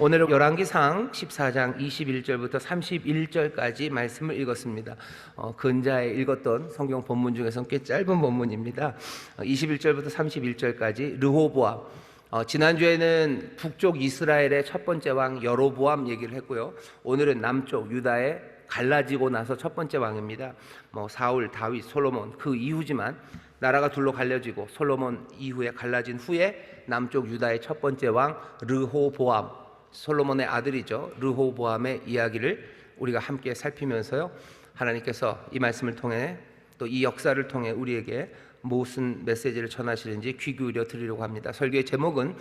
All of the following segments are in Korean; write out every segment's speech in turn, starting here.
오늘은 열왕기상 14장 21절부터 31절까지 말씀을 읽었습니다. 근자에 읽었던 성경 본문 중에서는 꽤 짧은 본문입니다. 21절부터 31절까지 르호보암. 지난주에는 북쪽 이스라엘의 첫 번째 왕 여로보암 얘기를 했고요. 오늘은 남쪽 유다의 갈라지고 나서 첫 번째 왕입니다. 사울, 다윗, 솔로몬 그 이후지만 나라가 둘로 갈려지고 솔로몬 이후에 갈라진 후에 남쪽 유다의 첫 번째 왕 르호보암, 솔로몬의 아들이죠. 르호보암의 이야기를 우리가 함께 살피면서요, 하나님께서 이 말씀을 통해 또 이 역사를 통해 우리에게 무슨 메시지를 전하시는지 귀 기울여 드리려고 합니다. 설교의 제목은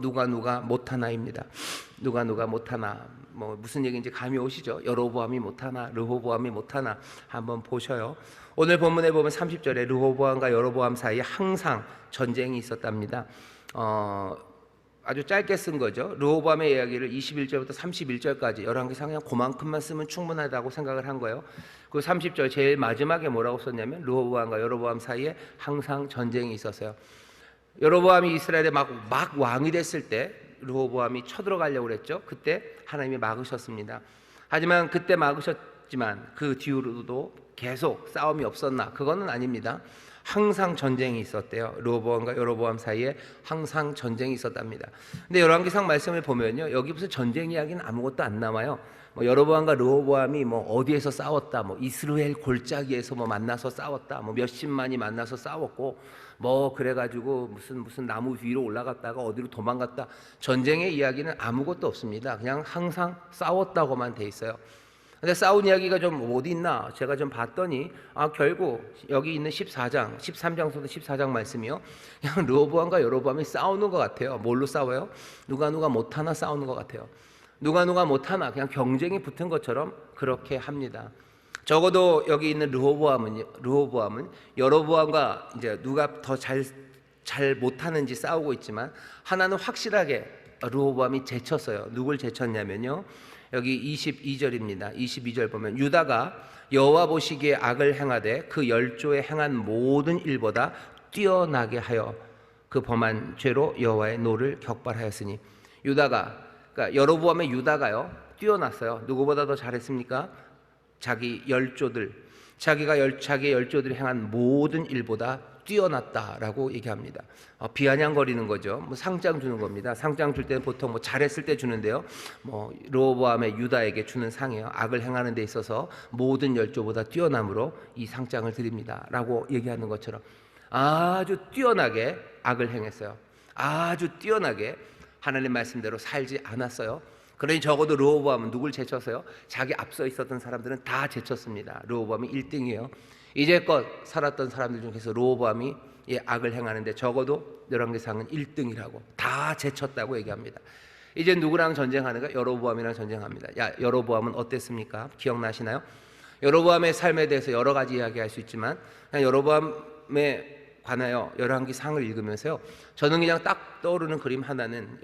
누가 못하나입니다. 누가 못하나, 무슨 얘기인지 감이 오시죠? 여로보암이 못하나, 르호보암이 못하나 한번 보셔요. 오늘 본문에 보면 30절에 르호보암과 여로보암 사이에 항상 전쟁이 있었답니다. 아주 짧게 쓴 거죠. 르호보암의 이야기를 21절부터 31절까지 열왕기상 그냥 그만큼만 쓰면 충분하다고 생각을 한 거예요. 그 30절 제일 마지막에 뭐라고 썼냐면 르호보암과 여로보암 사이에 항상 전쟁이 있었어요. 여로보암이 이스라엘에 막 왕이 됐을 때 르호보암이 쳐들어가려고 그랬죠. 그때 하나님이 막으셨습니다. 하지만 그때 막으셨지만 그 뒤로도 계속 싸움이 없었나? 그거는 아닙니다. 항상 전쟁이 있었대요. 르호보암과 여로보암 사이에 항상 전쟁이 있었답니다. 근데 열왕기상 말씀을 보면요, 여기 무슨 전쟁 이야기는 아무것도 안 나와요. 여로보암과 르호보암이 어디에서 싸웠다, 이스라엘 골짜기에서 만나서 싸웠다, 몇십만이 만나서 싸웠고, 그래가지고 무슨 나무 위로 올라갔다가 어디로 도망갔다, 전쟁의 이야기는 아무것도 없습니다. 그냥 항상 싸웠다고만 돼 있어요. 근데 싸운 이야기가 좀 어디 있나 제가 좀 봤더니 결국 여기 있는 13장부터 14장 말씀이요, 그냥 르호보암과 여로보암이 싸우는 것 같아요. 뭘로 싸워요? 누가 못하나 싸우는 것 같아요. 누가 못하나, 그냥 경쟁이 붙은 것처럼 그렇게 합니다. 적어도 여기 있는 르호보암은 여로보암과 이제 누가 더 잘 못하는지 싸우고 있지만 하나는 확실하게 르호보암이 제쳤어요. 누굴 제쳤냐면요, 여기 22절입니다. 22절 보면 유다가 여호와 보시기에 악을 행하되 그 열조에 행한 모든 일보다 뛰어나게 하여 그 범한 죄로 여호와의 노를 격발하였으니, 그러니까 여로보암의 유다가요 뛰어났어요. 누구보다 더 잘했습니까? 자기 열조들이 행한 모든 일보다 뛰어났다라고 얘기합니다. 비아냥거리는 거죠. 상장 주는 겁니다. 상장 줄 때는 보통 잘했을 때 주는데요, 르호보암의 유다에게 주는 상이에요. 악을 행하는 데 있어서 모든 열조보다 뛰어남으로 이 상장을 드립니다 라고 얘기하는 것처럼 아주 뛰어나게 악을 행했어요. 아주 뛰어나게 하나님 말씀대로 살지 않았어요. 그러니 적어도 르호보암은 누굴 제쳤어요? 자기 앞서 있었던 사람들은 다 제쳤습니다. 르호보암이 1등이에요. 이제껏 살았던 사람들 중에서 르호보암이 악을 행하는데 적어도 열왕기상은 1등이라고, 다 제쳤다고 얘기합니다. 이제 누구랑 전쟁하는가? 여로보암이랑 전쟁합니다. 여로보암은 어땠습니까? 기억나시나요? 여로보암의 삶에 대해서 여러 가지 이야기할 수 있지만 그냥 여로보암에 관하여 열왕기상을 읽으면서요, 저는 그냥 딱 떠오르는 그림 하나는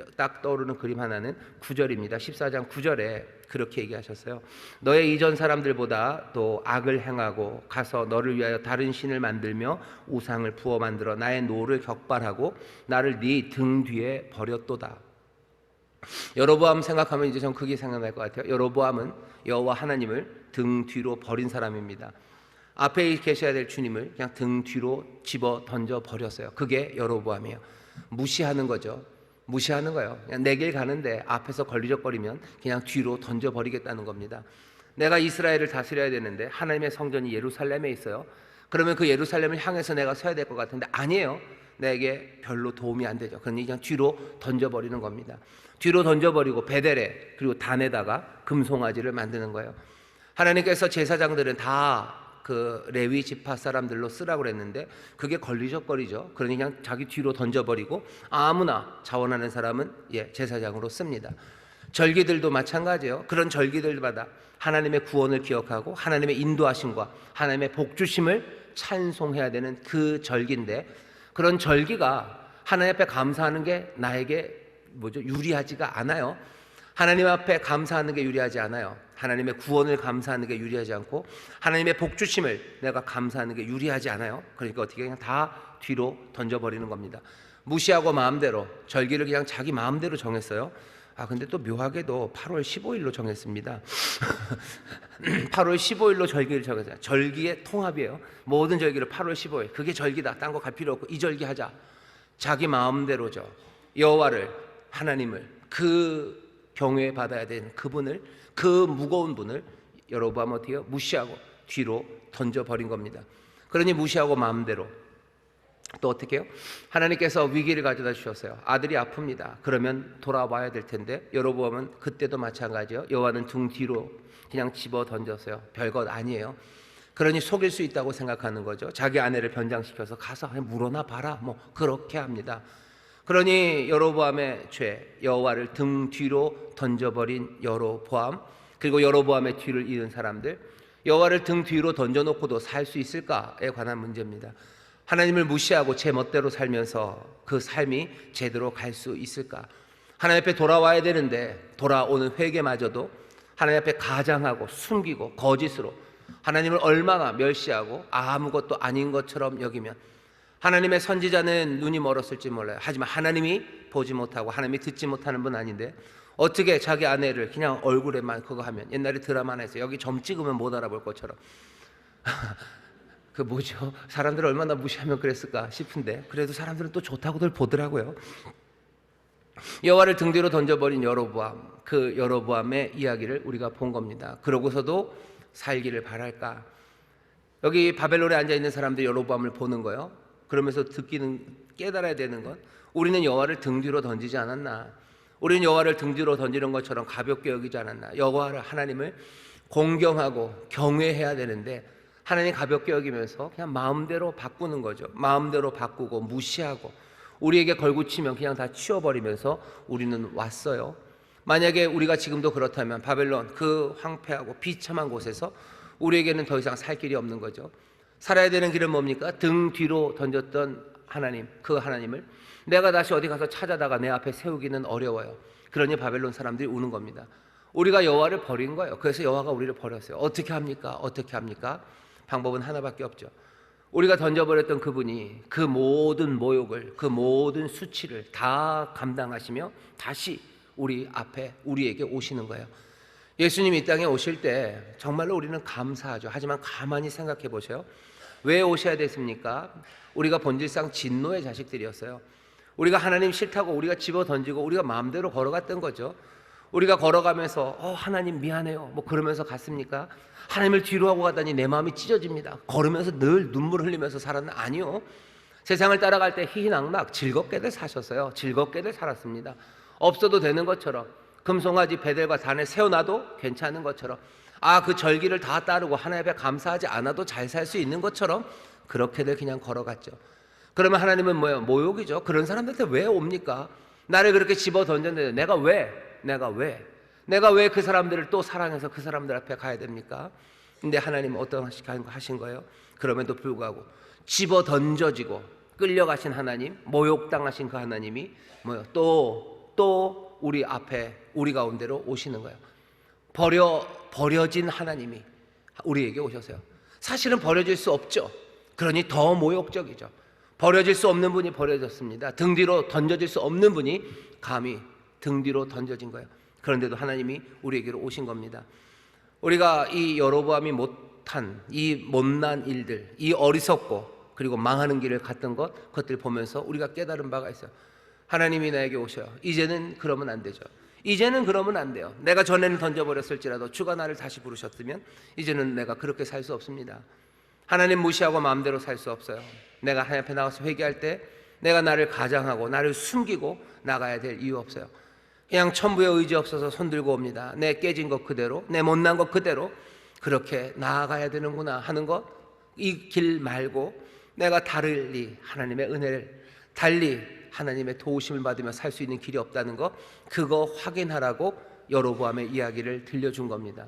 9절입니다. 14장 9절에 그렇게 얘기하셨어요. 너의 이전 사람들보다 또 악을 행하고 가서 너를 위하여 다른 신을 만들며 우상을 부어 만들어 나의 노를 격발하고 나를 네 등 뒤에 버렸도다. 여로보암 생각하면 이제 전 그게 생각날 것 같아요. 여로보암은 여호와 하나님을 등 뒤로 버린 사람입니다. 앞에 계셔야 될 주님을 그냥 등 뒤로 집어 던져 버렸어요. 그게 여로보암이에요. 무시하는 거죠. 무시하는 거예요. 그냥 내 길 가는데 앞에서 걸리적거리면 그냥 뒤로 던져 버리겠다는 겁니다. 내가 이스라엘을 다스려야 되는데 하나님의 성전이 예루살렘에 있어요. 그러면 그 예루살렘을 향해서 내가 서야 될 것 같은데 아니에요. 내게 별로 도움이 안 되죠. 그러니 그냥 뒤로 던져버리는 겁니다. 뒤로 던져버리고 베델에 그리고 단에다가 금송아지를 만드는 거예요. 하나님께서 제사장들은 다 그 레위 지파 사람들로 쓰라고 그랬는데 그게 걸리적거리죠. 그러니 그냥 자기 뒤로 던져버리고 아무나 자원하는 사람은 제사장으로 씁니다. 절기들도 마찬가지예요. 그런 절기들마다 하나님의 구원을 기억하고 하나님의 인도하심과 하나님의 복주심을 찬송해야 되는 그 절기인데, 그런 절기가 하나님 앞에 감사하는 게 나에게 유리하지가 않아요. 하나님 앞에 감사하는 게 유리하지 않아요. 하나님의 구원을 감사하는 게 유리하지 않고 하나님의 복주심을 내가 감사하는 게 유리하지 않아요. 그러니까 어떻게 그냥 다 뒤로 던져버리는 겁니다. 무시하고 마음대로 절기를 그냥 자기 마음대로 정했어요. 근데 또 묘하게도 8월 15일로 정했습니다. 8월 15일로 절기를 정했어요. 절기의 통합이에요. 모든 절기를 8월 15일. 그게 절기다. 딴 거 갈 필요 없고 이 절기 하자. 자기 마음대로죠. 여호와를, 하나님을, 그 경외 받아야 되는 그분을, 그 무거운 분을 여로보암 어떻게 해요? 무시하고 뒤로 던져버린 겁니다. 그러니 무시하고 마음대로 또 어떻게 해요? 하나님께서 위기를 가져다 주셨어요. 아들이 아픕니다. 그러면 돌아와야 될 텐데 여로보암은 그때도 마찬가지요. 여호와는 등 뒤로 그냥 집어 던졌어요. 별것 아니에요. 그러니 속일 수 있다고 생각하는 거죠. 자기 아내를 변장시켜서 가서 그냥 물어나 봐라, 뭐 그렇게 합니다. 그러니 여로보암의 죄, 여호와를 등 뒤로 던져버린 여로보암, 그리고 여로보암의 뒤를 이은 사람들, 여호와를 등 뒤로 던져놓고도 살 수 있을까에 관한 문제입니다. 하나님을 무시하고 제 멋대로 살면서 그 삶이 제대로 갈 수 있을까? 하나님 앞에 돌아와야 되는데 돌아오는 회개마저도 하나님 앞에 가장하고 숨기고 거짓으로 하나님을 얼마나 멸시하고 아무것도 아닌 것처럼 여기면 하나님의 선지자는 눈이 멀었을지 몰라요. 하지만 하나님이 보지 못하고 하나님이 듣지 못하는 분 아닌데 어떻게 자기 아내를 그냥 얼굴에만 그거 하면, 옛날에 드라마 에서 여기 점 찍으면 못 알아볼 것처럼 그 뭐죠? 사람들을 얼마나 무시하면 그랬을까 싶은데 그래도 사람들은 또 좋다고들 보더라고요. 여호와를 등 뒤로 던져버린 여로보암, 그 여로보암의 이야기를 우리가 본 겁니다. 그러고서도 살기를 바랄까? 여기 바벨론에 앉아있는 사람들이 여로보암을 보는 거예요. 그러면서 깨달아야 되는 건 우리는 여호와를 등 뒤로 던지지 않았나? 우리는 여호와를 등 뒤로 던지는 것처럼 가볍게 여기지 않았나? 여호와를, 하나님을 공경하고 경외해야 되는데 하나님 가볍게 여기면서 그냥 마음대로 바꾸는 거죠. 마음대로 바꾸고 무시하고 우리에게 걸고치면 그냥 다 치워버리면서 우리는 왔어요. 만약에 우리가 지금도 그렇다면 바벨론 그 황폐하고 비참한 곳에서 우리에게는 더 이상 살 길이 없는 거죠. 살아야 되는 길은 뭡니까? 등 뒤로 던졌던 하나님, 그 하나님을 내가 다시 어디 가서 찾아다가 내 앞에 세우기는 어려워요. 그러니 바벨론 사람들이 우는 겁니다. 우리가 여호와를 버린 거예요. 그래서 여호와가 우리를 버렸어요. 어떻게 합니까? 어떻게 합니까? 방법은 하나밖에 없죠. 우리가 던져버렸던 그분이 그 모든 모욕을, 그 모든 수치를 다 감당하시며 다시 우리 앞에 우리에게 오시는 거예요. 예수님이 이 땅에 오실 때 정말로 우리는 감사하죠. 하지만 가만히 생각해 보세요. 왜 오셔야 됐습니까? 우리가 본질상 진노의 자식들이었어요. 우리가 하나님 싫다고 우리가 집어 던지고 우리가 마음대로 걸어갔던 거죠. 우리가 걸어가면서 하나님 미안해요 뭐 그러면서 갔습니까? 하나님을 뒤로 하고 가다니 내 마음이 찢어집니다. 걸으면서 늘 눈물 흘리면서 살았나? 아니요. 세상을 따라갈 때 희희낙낙 즐겁게들 사셨어요. 즐겁게들 살았습니다. 없어도 되는 것처럼, 금송아지 베델과 단을 세워놔도 괜찮은 것처럼, 그 절기를 다 따르고 하나님 앞에 감사하지 않아도 잘 살 수 있는 것처럼 그렇게들 그냥 걸어갔죠. 그러면 하나님은 뭐예요? 모욕이죠. 그런 사람들한테 왜 옵니까? 나를 그렇게 집어 던졌는데 내가 왜 그 사람들을 또 사랑해서 그 사람들 앞에 가야 됩니까? 근데 하나님은 어떤 하신 거예요? 그럼에도 불구하고 집어 던져지고 끌려가신 하나님, 모욕당하신 그 하나님이 뭐예요? 또 우리 앞에, 우리 가운데로 오시는 거예요. 버려진 하나님이 우리에게 오셨어요. 사실은 버려질 수 없죠. 그러니 더 모욕적이죠. 버려질 수 없는 분이 버려졌습니다. 등 뒤로 던져질 수 없는 분이 감히 등 뒤로 던져진 거예요. 그런데도 하나님이 우리에게로 오신 겁니다. 우리가 이 여로보암이 못한 이 못난 일들, 이 어리석고 그리고 망하는 길을 갔던 그것들 보면서 우리가 깨달은 바가 있어요. 하나님이 나에게 오셔요. 이제는 그러면 안 되죠. 이제는 그러면 안 돼요. 내가 전에는 던져버렸을지라도 주가 나를 다시 부르셨으면 이제는 내가 그렇게 살 수 없습니다. 하나님 무시하고 마음대로 살 수 없어요. 내가 하나님 앞에 나가서 회개할 때 내가 나를 가장하고 나를 숨기고 나가야 될 이유 없어요. 그냥 천부의 의지 없어서 손들고 옵니다. 내 깨진 것 그대로, 내 못난 것 그대로 그렇게 나아가야 되는구나 하는 것, 이 길 말고 내가 달리 하나님의 은혜를, 달리 하나님의 도우심을 받으며 살 수 있는 길이 없다는 것, 그거 확인하라고 여로보암의 이야기를 들려준 겁니다.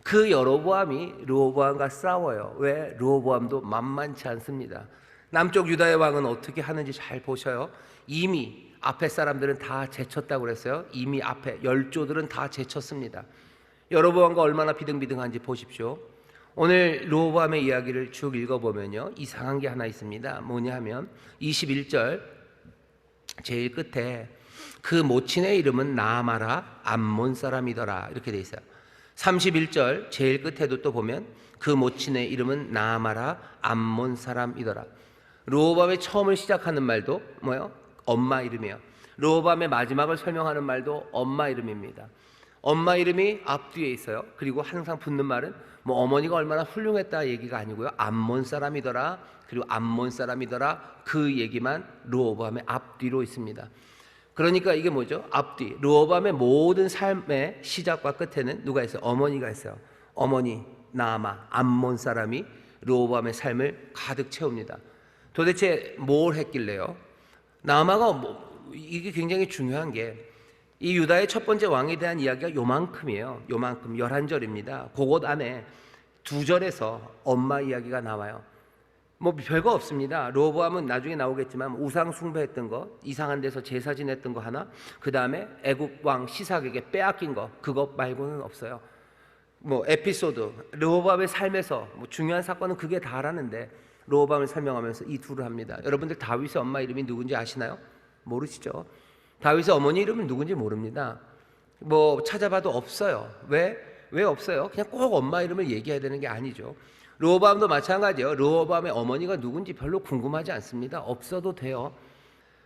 그 여로보암이 르호보암과 싸워요. 왜? 르호보암도 만만치 않습니다. 남쪽 유다의 왕은 어떻게 하는지 잘 보셔요. 이미 앞에 사람들은 다 제쳤다고 그랬어요. 이미 앞에 열조들은 다 제쳤습니다. 여로보암과 얼마나 비등비등한지 보십시오. 오늘 르호보암의 이야기를 쭉 읽어보면요, 이상한 게 하나 있습니다. 뭐냐 하면 21절 제일 끝에 그 모친의 이름은 나아마라 암몬 사람이더라. 이렇게 돼 있어요. 31절 제일 끝에도 또 보면 그 모친의 이름은 나아마라 암몬 사람이더라. 르호보암의 처음을 시작하는 말도 뭐예요? 엄마 이름이에요. 르호보암의 마지막을 설명하는 말도 엄마 이름입니다. 엄마 이름이 앞뒤에 있어요. 그리고 항상 붙는 말은 뭐 어머니가 얼마나 훌륭했다 얘기가 아니고요. 암몬 사람이더라. 그리고 암몬 사람이더라. 그 얘기만 르호보암의 앞뒤로 있습니다. 그러니까 이게 뭐죠? 앞뒤. 르호보암의 모든 삶의 시작과 끝에는 누가 있어요? 어머니가 있어요. 어머니 나아마 암몬 사람이 르호보암의 삶을 가득 채웁니다. 도대체 뭘 했길래요? 나아마가 이게 굉장히 중요한 게 이 유다의 첫 번째 왕에 대한 이야기가 요만큼이에요. 요만큼 11절입니다. 그것 안에 2절에서 엄마 이야기가 나와요. 뭐 별거 없습니다. 르호보암은 나중에 나오겠지만 우상 숭배했던 거, 이상한 데서 제사 지냈던 거 하나, 그 다음에 애굽 왕 시삭에게 빼앗긴 거, 그것 말고는 없어요. 뭐 에피소드, 르호보암의 삶에서 뭐 중요한 사건은 그게 다라는데 르호보암을 설명하면서 이 둘을 합니다. 여러분들 다윗의 엄마 이름이 누군지 아시나요? 모르시죠? 다윗의 어머니 이름은 누군지 모릅니다. 뭐 찾아봐도 없어요. 왜 없어요? 그냥 꼭 엄마 이름을 얘기해야 되는 게 아니죠. 르호보암도 마찬가지예요. 르호보암의 어머니가 누군지 별로 궁금하지 않습니다. 없어도 돼요.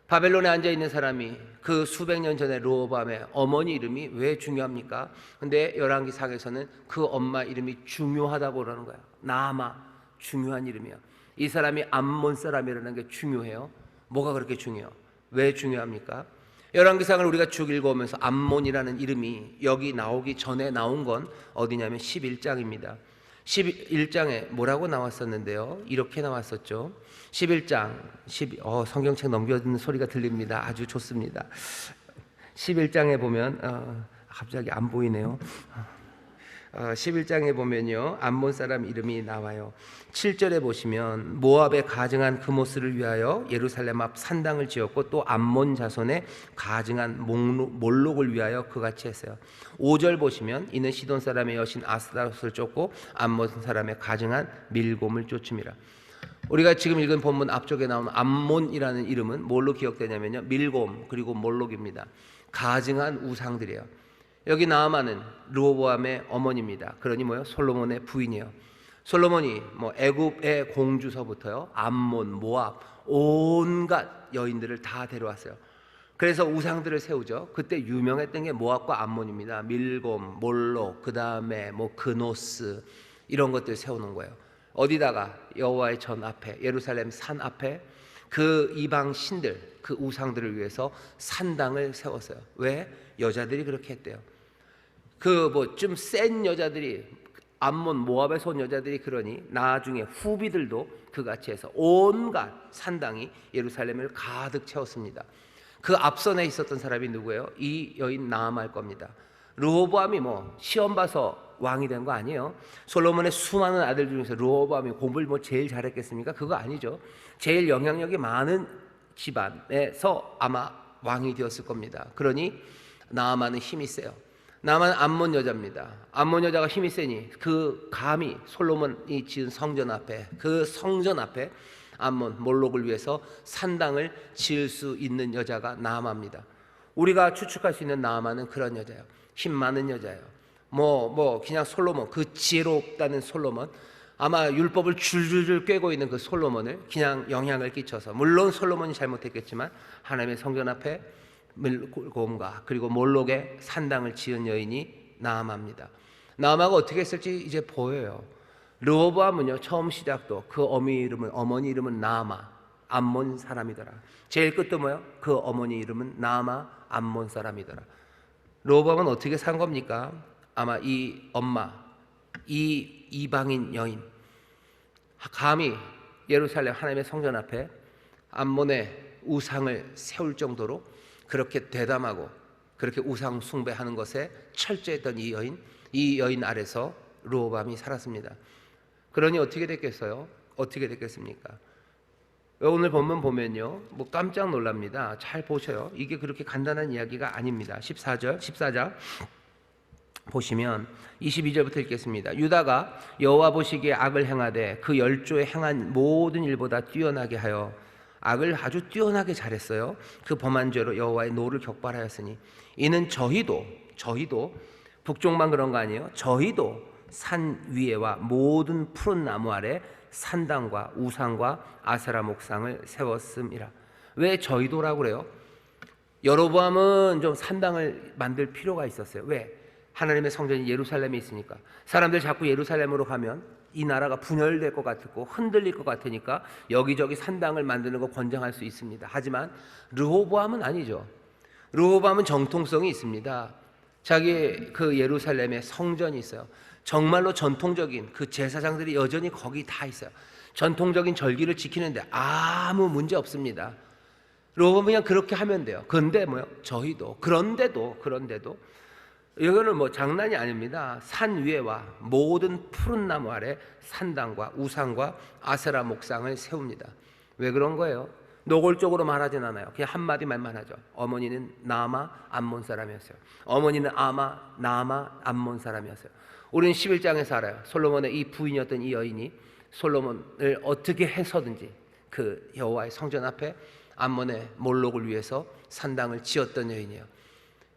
바벨론에 앉아 있는 사람이 그 수백 년 전에 르호보암의 어머니 이름이 왜 중요합니까? 근데 열왕기상에서는 그 엄마 이름이 중요하다고 그러는 거예요. 나아마 중요한 이름이야. 이 사람이 암몬 사람이라는 게 중요해요. 뭐가 그렇게 중요해요? 왜 중요합니까? 열왕기상을 우리가 쭉 읽어오면서 암몬이라는 이름이 여기 나오기 전에 나온 건 어디냐면 11장입니다. 11장에 뭐라고 나왔었는데요? 이렇게 나왔었죠. 11장 성경책 넘겨듣는 소리가 들립니다. 아주 좋습니다. 11장에 보면 갑자기 안 보이네요. 11장에 보면요, 암몬 사람 이름이 나와요. 7절에 보시면 모압에 가증한 그모스를 위하여 예루살렘 앞 산당을 지었고 또 암몬 자손의 가증한 몰록을 위하여 그같이 했어요. 5절 보시면 이는 시돈 사람의 여신 아스다롯을 쫓고 암몬 사람의 가증한 밀곰을 쫓음이라. 우리가 지금 읽은 본문 앞쪽에 나오는 암몬이라는 이름은 뭘로 기억되냐면요, 밀곰 그리고 몰록입니다. 가증한 우상들이에요. 여기 나아마는 르호보암의 어머니입니다. 그러니 뭐요? 솔로몬의 부인이에요. 솔로몬이 뭐 애굽의 공주서부터요, 암몬, 모압 온갖 여인들을 다 데려왔어요. 그래서 우상들을 세우죠. 그때 유명했던 게 모압과 암몬입니다. 밀곰, 몰록, 그 다음에 뭐 그노스 이런 것들 세우는 거예요. 어디다가? 여호와의 전 앞에, 예루살렘 산 앞에 그 이방 신들, 그 우상들을 위해서 산당을 세웠어요. 왜? 여자들이 그렇게 했대요. 그 뭐 좀 센 여자들이, 암몬 모압에서 온 여자들이 그러니 나중에 후비들도 그같이 해서 온갖 산당이 예루살렘을 가득 채웠습니다. 그 앞선에 있었던 사람이 누구예요? 이 여인 나아마일 겁니다. 르호보암이 뭐 시험 봐서 왕이 된 거 아니에요. 솔로몬의 수많은 아들 중에서 르호보암이 공부를 뭐 제일 잘했겠습니까? 그거 아니죠. 제일 영향력이 많은 집안에서 아마 왕이 되었을 겁니다. 그러니 나아마는 힘이 세요. 나아마는 암몬 여자입니다. 암몬 여자가 힘이 세니 그 감히 솔로몬이 지은 성전 앞에, 그 성전 앞에 암몬 몰록을 위해서 산당을 지을 수 있는 여자가 나아마입니다. 우리가 추측할 수 있는 나아마는 그런 여자예요. 힘 많은 여자예요. 뭐 그냥 솔로몬, 그 지혜롭다는 솔로몬, 아마 율법을 줄줄줄 꿰고 있는 그 솔로몬을 그냥 영향을 끼쳐서, 물론 솔로몬이 잘못했겠지만 하나님의 성전 앞에 밀곰과 그리고 몰록의 산당을 지은 여인이 나아마입니다. 나아마가 어떻게 했을지 이제 보여요. 르호보암은요, 처음 시작도 그 어머니 이름은 나아마, 암몬 사람이더라. 제일 끝도 뭐요? 그 어머니 이름은 나아마, 암몬 사람이더라. 르호보암은 어떻게 산 겁니까? 아마 이 엄마, 이 이방인 여인, 감히 예루살렘 하나님의 성전 앞에 암몬의 우상을 세울 정도로 그렇게 대담하고 그렇게 우상 숭배하는 것에 철저했던 이 여인 아래서 르호보암이 살았습니다. 그러니 어떻게 됐겠어요? 어떻게 됐겠습니까? 오늘 본문 보면요, 뭐 깜짝 놀랍니다. 잘 보셔요. 이게 그렇게 간단한 이야기가 아닙니다. 14장 보시면 22절부터 읽겠습니다. 유다가 여호와 보시기에 악을 행하되 그 열조에 행한 모든 일보다 뛰어나게 하여 악을 아주 뛰어나게 잘했어요. 그 범한 죄로 여호와의 노를 격발하였으니 이는 저희도 북쪽만 그런 거 아니에요. 저희도 산 위에와 모든 푸른 나무 아래 산당과 우상과 아세라 목상을 세웠음이라. 왜 저희도라고 그래요? 여로보암은 좀 산당을 만들 필요가 있었어요. 왜? 하나님의 성전이 예루살렘에 있으니까. 사람들 자꾸 예루살렘으로 가면 이 나라가 분열될 것 같고 흔들릴 것 같으니까 여기저기 산당을 만드는 거 권장할 수 있습니다. 하지만 르호보암은 아니죠. 르호보암은 정통성이 있습니다. 자기 그 예루살렘에 성전이 있어요. 정말로 전통적인 그 제사장들이 여전히 거기 다 있어요. 전통적인 절기를 지키는데 아무 문제 없습니다. 르호보암은 그냥 그렇게 하면 돼요. 그런데 뭐요? 저희도 그런데도 이거는 뭐 장난이 아닙니다. 산 위에와 모든 푸른 나무 아래 산당과 우상과 아세라 목상을 세웁니다. 왜 그런 거예요? 노골적으로 말하진 않아요. 그냥 한마디 말만 하죠. 어머니는 나아마 암몬 사람이었어요. 어머니는 나아마 암몬 사람이었어요. 우리는 11장에서 알아요. 솔로몬의 이 부인이었던 이 여인이 솔로몬을 어떻게 해서든지 그 여호와의 성전 앞에 암몬의 몰록을 위해서 산당을 지었던 여인이에요.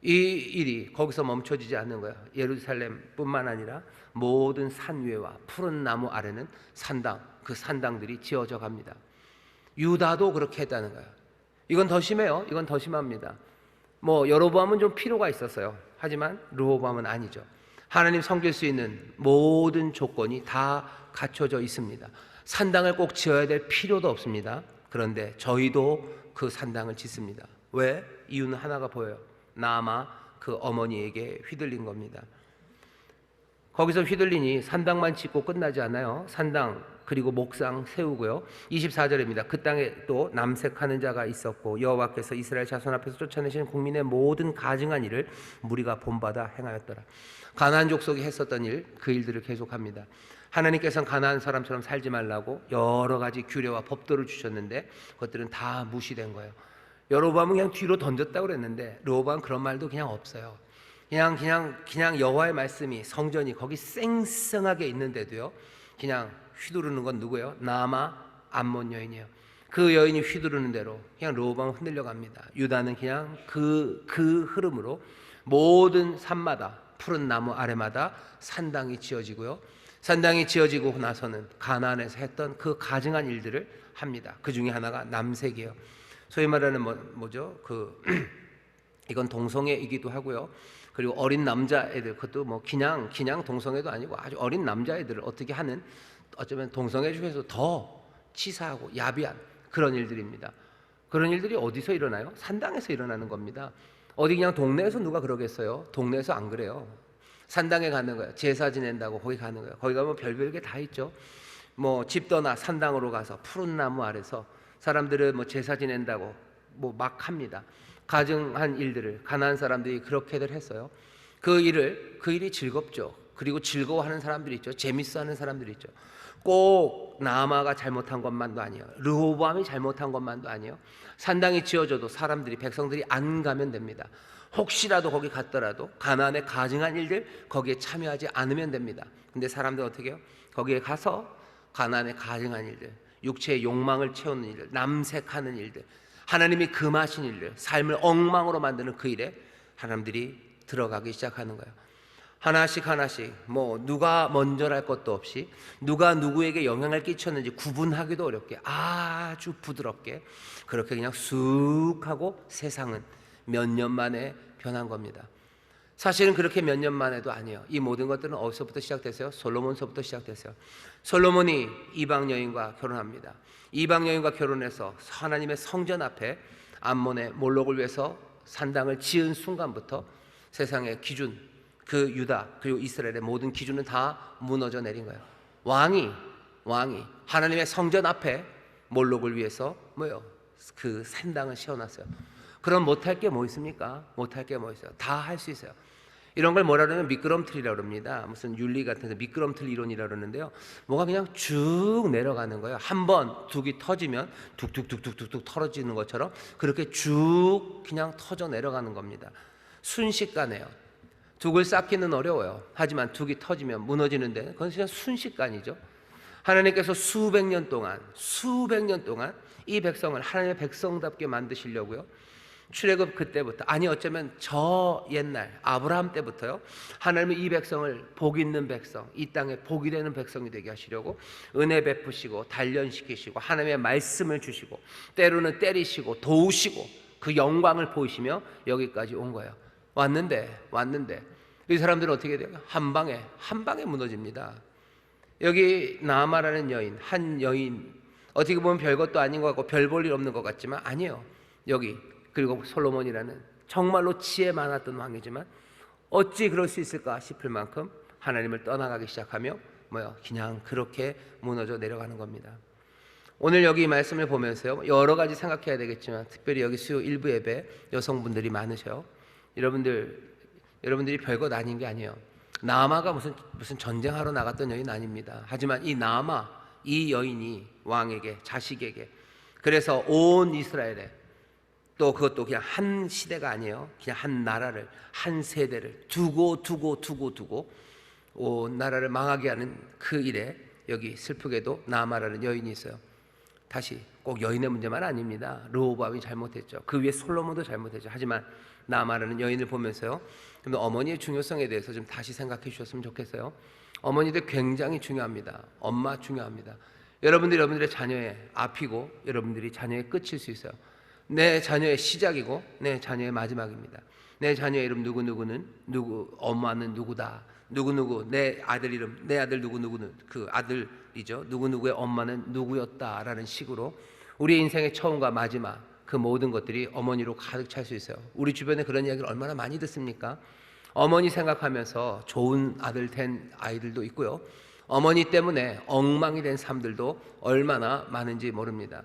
이 일이 거기서 멈춰지지 않는 거예요. 예루살렘뿐만 아니라 모든 산 위에와 푸른 나무 아래는 산당, 그 산당들이 지어져 갑니다. 유다도 그렇게 했다는 거예요. 이건 더 심해요. 이건 더 심합니다. 뭐 여로보암은 좀 필요가 있었어요. 하지만 르호보암은 아니죠. 하나님 섬길 수 있는 모든 조건이 다 갖춰져 있습니다. 산당을 꼭 지어야 될 필요도 없습니다. 그런데 저희도 그 산당을 짓습니다. 왜? 이유는 하나가 보여요. 나아마 그 어머니에게 휘둘린 겁니다. 거기서 휘둘리니 산당만 짓고 끝나지 않아요. 산당 그리고 목상 세우고요. 24절입니다. 그 땅에 또 남색하는 자가 있었고 여호와께서 이스라엘 자손 앞에서 쫓아내신 국민의 모든 가증한 일을 무리가 본받아 행하였더라. 가나안 족속이 했었던 일, 그 일들을 계속합니다. 하나님께서는 가나안 사람처럼 살지 말라고 여러 가지 규례와 법도를 주셨는데 그것들은 다 무시된 거예요. 여로보암은 그냥 뒤로 던졌다고 그랬는데 르호보암은 그런 말도 그냥 없어요. 그냥 여호와의 말씀이 성전이 거기 쌩쌩하게 있는데도요. 그냥 휘두르는 건 누구예요? 나아마 암몬 여인이에요. 그 여인이 휘두르는 대로 그냥 르호보암은 흔들려 갑니다. 유다는 그냥 그 흐름으로 모든 산마다 푸른 나무 아래마다 산당이 지어지고요. 산당이 지어지고 나서는 가나안에서 했던 그 가증한 일들을 합니다. 그 중에 하나가 남색이에요. 소위 말하는 뭐죠? 이건 동성애이기도 하고요. 그리고 어린 남자애들, 그것도 뭐 그냥 동성애도 아니고 아주 어린 남자애들을 어떻게 하는, 어쩌면 동성애 중에서 더 치사하고 야비한 그런 일들입니다. 그런 일들이 어디서 일어나요? 산당에서 일어나는 겁니다. 어디 그냥 동네에서 누가 그러겠어요? 동네에서 안 그래요. 산당에 가는 거예요. 제사 지낸다고 거기 가는 거예요. 거기 가면 별별 게 다 있죠. 뭐 집 떠나 산당으로 가서 푸른 나무 아래서 사람들은 뭐 제사 지낸다고 뭐 막 합니다. 가증한 일들을 가나안 사람들이 그렇게들 했어요. 그 일이 즐겁죠. 그리고 즐거워하는 사람들이 있죠. 재밌어하는 사람들이 있죠. 꼭 나아마가 잘못한 것만도 아니에요. 르호보암이 잘못한 것만도 아니에요. 산당이 지어져도 사람들이, 백성들이 안 가면 됩니다. 혹시라도 거기 갔더라도 가나안의 가증한 일들 거기에 참여하지 않으면 됩니다. 근데 사람들 어떻게 해요? 거기에 가서 가나안의 가증한 일들, 육체의 욕망을 채우는 일들, 남색하는 일들, 하나님이 금하신 일들, 삶을 엉망으로 만드는 그 일에 사람들이 들어가기 시작하는 거예요. 하나씩 뭐 누가 먼저랄 것도 없이 누가 누구에게 영향을 끼쳤는지 구분하기도 어렵게 아주 부드럽게 그렇게 그냥 쑥 하고 세상은 몇 년 만에 변한 겁니다. 사실은 그렇게 몇 년 만에도 아니에요. 이 모든 것들은 어디서부터 시작됐어요? 솔로몬서부터 시작됐어요. 솔로몬이 이방 여인과 결혼합니다. 이방 여인과 결혼해서 하나님의 성전 앞에 암몬의 몰록을 위해서 산당을 지은 순간부터 세상의 기준, 그 유다 그리고 이스라엘의 모든 기준은 다 무너져 내린 거예요. 왕이 하나님의 성전 앞에 몰록을 위해서 그 산당을 씌워놨어요. 그럼 못할 게 뭐 있습니까? 못할 게 뭐 있어요? 다 할 수 있어요. 이런 걸 뭐라 그러면 미끄럼틀이라고 그럽니다. 무슨 윤리 같은 데 미끄럼틀 이론이라고 그러는데요. 뭐가 그냥 쭉 내려가는 거예요. 한번 둑이 터지면 툭툭툭툭툭 털어지는 것처럼 그렇게 쭉 그냥 터져 내려가는 겁니다. 순식간에요. 둑을 쌓기는 어려워요. 하지만 둑이 터지면 무너지는데 그건 그냥 순식간이죠. 하나님께서 수백 년 동안 이 백성을 하나님의 백성답게 만드시려고요. 출애굽 그때부터, 아니 어쩌면 저 옛날 아브라함 때부터요, 하나님은 이 백성을 복 있는 백성, 이 땅에 복이 되는 백성이 되게 하시려고 은혜 베푸시고 단련시키시고 하나님의 말씀을 주시고 때로는 때리시고 도우시고 그 영광을 보이시며 여기까지 온 거예요. 왔는데 이 사람들은 어떻게 돼요? 한 방에 무너집니다. 여기 나아마라는 여인, 한 여인, 어떻게 보면 별것도 아닌 것 같고 별 볼 일 없는 것 같지만 아니에요. 여기, 그리고 솔로몬이라는 정말로 지혜 많았던 왕이지만 어찌 그럴 수 있을까 싶을 만큼 하나님을 떠나가기 시작하며 그냥 그렇게 무너져 내려가는 겁니다. 오늘 여기 이 말씀을 보면서요, 여러 가지 생각해야 되겠지만 특별히 여기 수요 일부 예배 여성분들이 많으셔요. 여러분들이 별것 아닌 게 아니에요. 나아마가 무슨 전쟁하러 나갔던 여인 아닙니다. 하지만 이 나아마, 이 여인이 왕에게, 자식에게, 그래서 온 이스라엘에, 또 그것도 그냥 한 시대가 아니에요. 그냥 한 나라를, 한 세대를 두고 온 나라를 망하게 하는 그 일에 여기 슬프게도 나아마라는 여인이 있어요. 다시 꼭 여인의 문제만 아닙니다. 르호보암이 잘못했죠. 그 위에 솔로몬도 잘못했죠. 하지만 나아마라는 여인을 보면서요, 어머니의 중요성에 대해서 좀 다시 생각해 주셨으면 좋겠어요. 어머니들 굉장히 중요합니다. 엄마 중요합니다. 여러분들의 자녀의 앞이고 여러분들이 자녀의 끝일 수 있어요. 내 자녀의 시작이고 내 자녀의 마지막입니다. 내 자녀의 이름 누구누구는 누구, 엄마는 누구다, 누구누구, 내 아들 이름, 내 아들 누구누구는 그 아들이죠. 누구누구의 엄마는 누구였다라는 식으로 우리 인생의 처음과 마지막, 그 모든 것들이 어머니로 가득 찰 수 있어요. 우리 주변에 그런 이야기를 얼마나 많이 듣습니까? 어머니 생각하면서 좋은 아들 된 아이들도 있고요, 어머니 때문에 엉망이 된 삶들도 얼마나 많은지 모릅니다.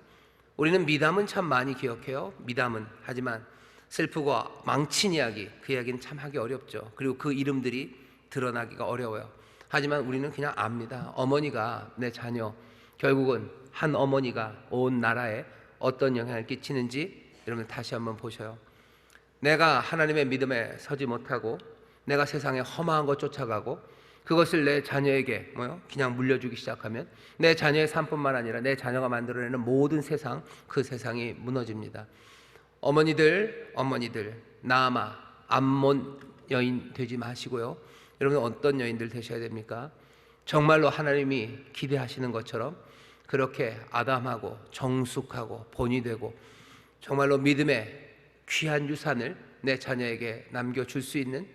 우리는 미담은 참 많이 기억해요. 미담은. 하지만 슬프고 망친 이야기, 그 이야기는 참 하기 어렵죠. 그리고 그 이름들이 드러나기가 어려워요. 하지만 우리는 그냥 압니다. 어머니가, 내 자녀, 결국은 한 어머니가 온 나라에 어떤 영향을 끼치는지 여러분 다시 한번 보셔요. 내가 하나님의 믿음에 서지 못하고 내가 세상에 험한 것 쫓아가고 그것을 내 자녀에게 그냥 물려주기 시작하면 내 자녀의 삶뿐만 아니라 내 자녀가 만들어내는 모든 세상, 그 세상이 무너집니다. 어머니들 나아마, 암몬 여인 되지 마시고요. 여러분 어떤 여인들 되셔야 됩니까? 정말로 하나님이 기대하시는 것처럼 그렇게 아담하고 정숙하고 본이 되고 정말로 믿음의 귀한 유산을 내 자녀에게 남겨줄 수 있는,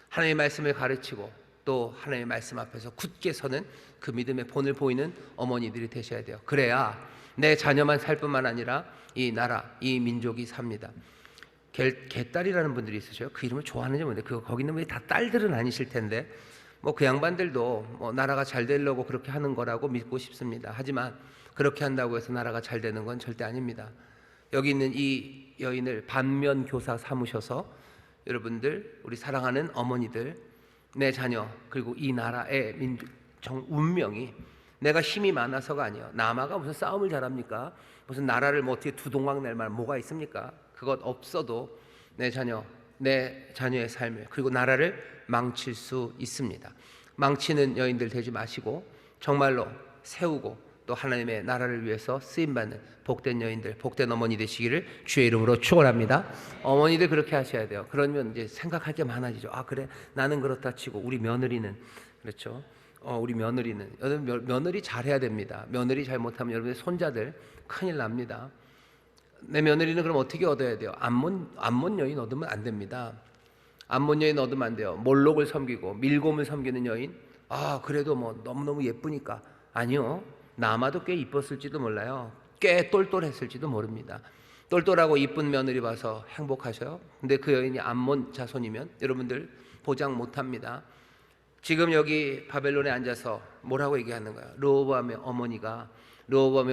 하나님의 말씀을 가르치고 또 하나님의 말씀 앞에서 굳게 서는 그 믿음의 본을 보이는 어머니들이 되셔야 돼요. 그래야 내 자녀만 살 뿐만 아니라 이 나라, 이 민족이 삽니다. 개딸이라는 분들이 있으셔요. 그 이름을 좋아하는지 모르는데 거기 있는 분이 다 딸들은 아니실 텐데 그 양반들도 나라가 잘 되려고 그렇게 하는 거라고 믿고 싶습니다. 하지만 그렇게 한다고 해서 나라가 잘 되는 건 절대 아닙니다. 여기 있는 이 여인을 반면 교사 삼으셔서 여러분들, 우리 사랑하는 어머니들, 내 자녀 그리고 이 나라의 운명이 내가 힘이 많아서가 아니에요. 나아마가 무슨 싸움을 잘합니까? 무슨 나라를 어떻게 두동강 낼 말 뭐가 있습니까? 그것 없어도 내 자녀의 삶을 그리고 나라를 망칠 수 있습니다. 망치는 여인들 되지 마시고 정말로 세우고 또 하나님의 나라를 위해서 쓰임받는 복된 여인들, 복된 어머니 되시기를 주의 이름으로 축원합니다. 어머니들 그렇게 하셔야 돼요. 그러면 이제 생각할 게 많아지죠. 아 그래, 나는 그렇다 치고 우리 며느리는, 그렇죠? 우리 며느리 잘해야 됩니다. 며느리 잘못하면 여러분의 손자들 큰일 납니다. 내 며느리는 그럼 어떻게 얻어야 돼요? 암몬 여인 얻으면 안 됩니다. 암몬 여인 얻으면 안 돼요. 몰록을 섬기고 밀곰을 섬기는 여인, 그래도 너무너무 예쁘니까. 아니요, 나아마도 꽤 이뻤을지도 몰라요. 꽤 똘똘했을지도 모릅니다. 똘똘하고 이쁜 며느리 봐서 행복하셔요? 근데 그 여인이 암몬 자손이면 여러분들 보장 못합니다. 지금 여기 바벨론에 앉아서 뭐라고 얘기하는 거예요? 르호보암의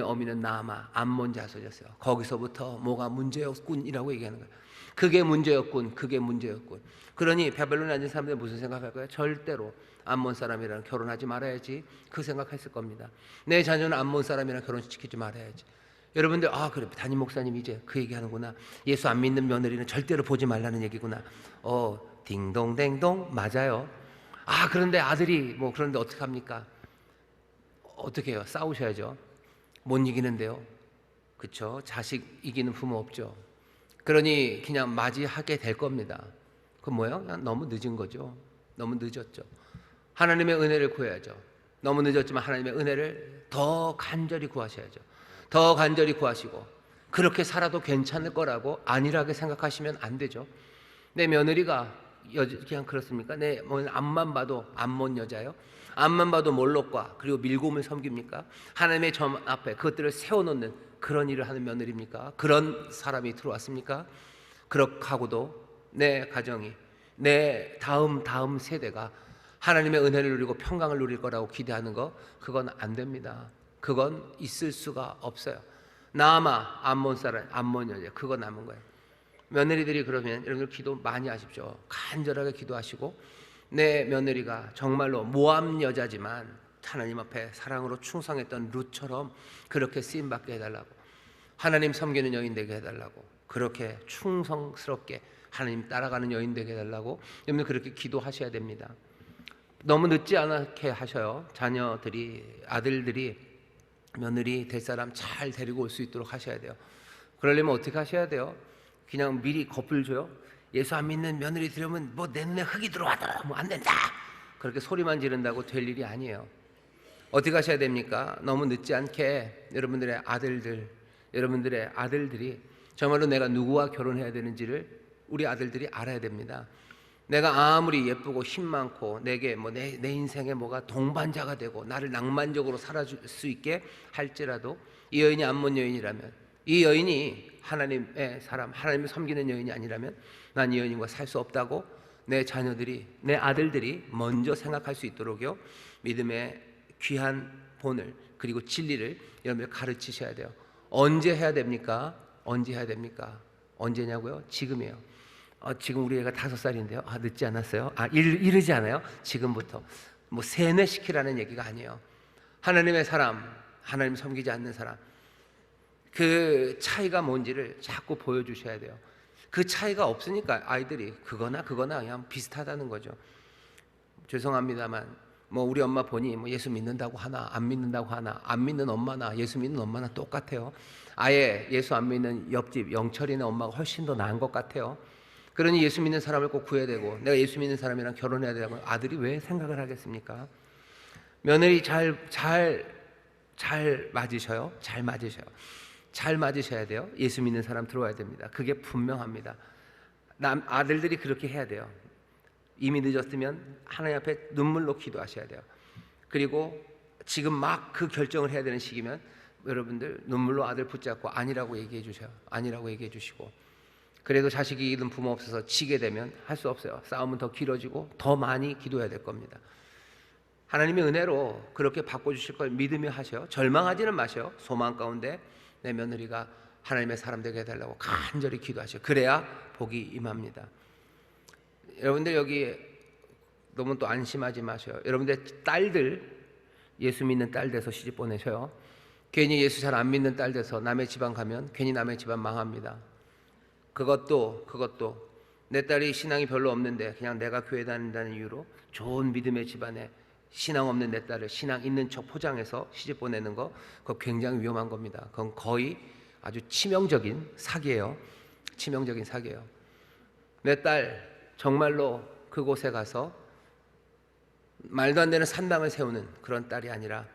어머니는 나아마, 암몬 자손이었어요. 거기서부터 뭐가 문제였군이라고 얘기하는 거예요. 그게 문제였군. 그러니 바벨론에 앉은 사람들은 무슨 생각할 거예요? 절대로 암몬 사람이랑 결혼하지 말아야지, 그 생각했을 겁니다. 내 자녀는 암몬 사람이랑 결혼시키지 말아야지. 여러분들 그래, 담임 목사님 이제 그 얘기하는구나. 예수 안 믿는 며느리는 절대로 보지 말라는 얘기구나. 딩동댕동 맞아요. 그런데 아들이 그런데 어떡합니까? 어떻게 해요? 싸우셔야죠. 못 이기는데요. 그렇죠? 자식 이기는 부모 없죠. 그러니 그냥 맞이하게 될 겁니다. 그건 뭐예요? 그냥 너무 늦은 거죠. 너무 늦었죠. 하나님의 은혜를 구해야죠. 너무 늦었지만 하나님의 은혜를 더 간절히 구하셔야죠. 더 간절히 구하시고 그렇게 살아도 괜찮을 거라고 안일하게 생각하시면 안 되죠. 내 며느리가 그냥 그렇습니까? 내 앞만 봐도 안몬 여자요? 앞만 봐도 몰록과 그리고 밀곰을 섬깁니까? 하나님의 점 앞에 그것들을 세워놓는 그런 일을 하는 며느리입니까? 그런 사람이 들어왔습니까? 그렇게 하고도 내 가정이 내 다음 세대가 하나님의 은혜를 누리고 평강을 누릴 거라고 기대하는 거 그건 안 됩니다. 그건 있을 수가 없어요. 나아마 암몬 사람, 암몬 여자 그거 남은 거예요. 며느리들이 그러면 여러분들 기도 많이 하십시오. 간절하게 기도하시고 내 며느리가 정말로 모함 여자지만 하나님 앞에 사랑으로 충성했던 룻처럼 그렇게 쓰임받게 해달라고, 하나님 섬기는 여인 되게 해달라고, 그렇게 충성스럽게 하나님 따라가는 여인 되게 해달라고 여러분들 그렇게 기도하셔야 됩니다. 너무 늦지 않게 하셔요. 자녀들이, 아들들이 며느리 될 사람 잘 데리고 올 수 있도록 하셔야 돼요. 그러려면 어떻게 하셔야 돼요? 그냥 미리 겁을 줘요. 예수 안 믿는 며느리 들으면 뭐 내 눈에 흙이 들어와도 뭐 안 된다, 그렇게 소리만 지른다고 될 일이 아니에요. 어떻게 하셔야 됩니까? 너무 늦지 않게 여러분들의 아들들, 여러분들의 아들들이 정말로 내가 누구와 결혼해야 되는지를 우리 아들들이 알아야 됩니다. 내가 아무리 예쁘고 힘 많고 내게 뭐 내 인생에 뭐가 동반자가 되고 나를 낭만적으로 살아줄 수 있게 할지라도 이 여인이 암몬 여인이라면, 이 여인이 하나님의 사람, 하나님을 섬기는 여인이 아니라면 난 이 여인과 살 수 없다고 내 자녀들이, 내 아들들이 먼저 생각할 수 있도록요, 믿음의 귀한 본을 그리고 진리를 여러분들 가르치셔야 돼요. 언제 해야 됩니까? 언제 해야 됩니까? 언제냐고요? 지금이에요. 지금 우리 애가 5살인데요. 늦지 않았어요? 이르지 않아요? 지금부터. 뭐 세뇌시키라는 얘기가 아니에요. 하나님의 사람, 하나님 섬기지 않는 사람, 그 차이가 뭔지를 자꾸 보여주셔야 돼요. 그 차이가 없으니까 아이들이 그거나 그냥 비슷하다는 거죠. 죄송합니다만 뭐 우리 엄마 보니 뭐 예수 믿는다고 하나 안 믿는다고 하나, 안 믿는 엄마나 예수 믿는 엄마나 똑같아요. 아예 예수 안 믿는 옆집 영철이네 엄마가 훨씬 더 나은 것 같아요. 그러니 예수 믿는 사람을 꼭 구해야 되고 내가 예수 믿는 사람이랑 결혼해야 되고 아들이 왜 생각을 하겠습니까? 며느리 잘 맞으셔요. 잘 맞으셔야 돼요. 예수 믿는 사람 들어와야 됩니다. 그게 분명합니다. 아들들이 그렇게 해야 돼요. 이미 늦었으면 하나님 앞에 눈물로 기도하셔야 돼요. 그리고 지금 막 그 결정을 해야 되는 시기면 여러분들 눈물로 아들 붙잡고 아니라고 얘기해 주셔요. 아니라고 얘기해 주시고, 그래도 자식이 이기는 부모 없어서 지게 되면 할 수 없어요. 싸움은 더 길어지고 더 많이 기도해야 될 겁니다. 하나님의 은혜로 그렇게 바꿔주실 걸 믿으며 하셔요. 절망하지는 마셔요. 소망 가운데 내 며느리가 하나님의 사람 되게 해달라고 간절히 기도하셔요. 그래야 복이 임합니다. 여러분들 여기 너무 또 안심하지 마셔요. 여러분들 딸들 예수 믿는 딸 돼서 시집 보내셔요. 괜히 예수 잘 안 믿는 딸 돼서 남의 집안 가면 괜히 남의 집안 망합니다. 그것도 내 딸이 신앙이 별로 없는데 그냥 내가 교회 다닌다는 이유로 좋은 믿음의 집안에 신앙 없는 내 딸을 신앙 있는 척 포장해서 시집 보내는 거, 그거 굉장히 위험한 겁니다. 그건 거의 아주 치명적인 사기예요. 치명적인 사기예요. 내 딸 정말로 그곳에 가서 말도 안 되는 산당을 세우는 그런 딸이 아니라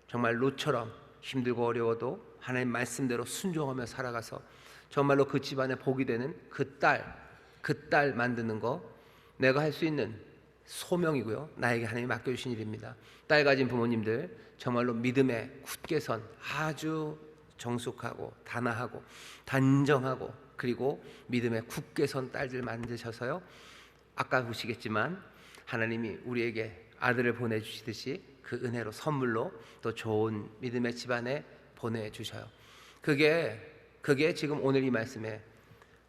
정말 롯처럼 힘들고 어려워도 하나님 말씀대로 순종하며 살아가서 정말로 그 집안에 복이 되는 그 딸 만드는 거 내가 할 수 있는 소명이고요. 나에게 하나님이 맡겨주신 일입니다. 딸 가진 부모님들 정말로 믿음에 굳게 선 아주 정숙하고 단아하고 단정하고 그리고 믿음에 굳게 선 딸들 만드셔서요. 아까 보시겠지만 하나님이 우리에게 아들을 보내주시듯이 그 은혜로 선물로 또 좋은 믿음의 집안에 보내주셔요. 그게 지금 오늘 이 말씀에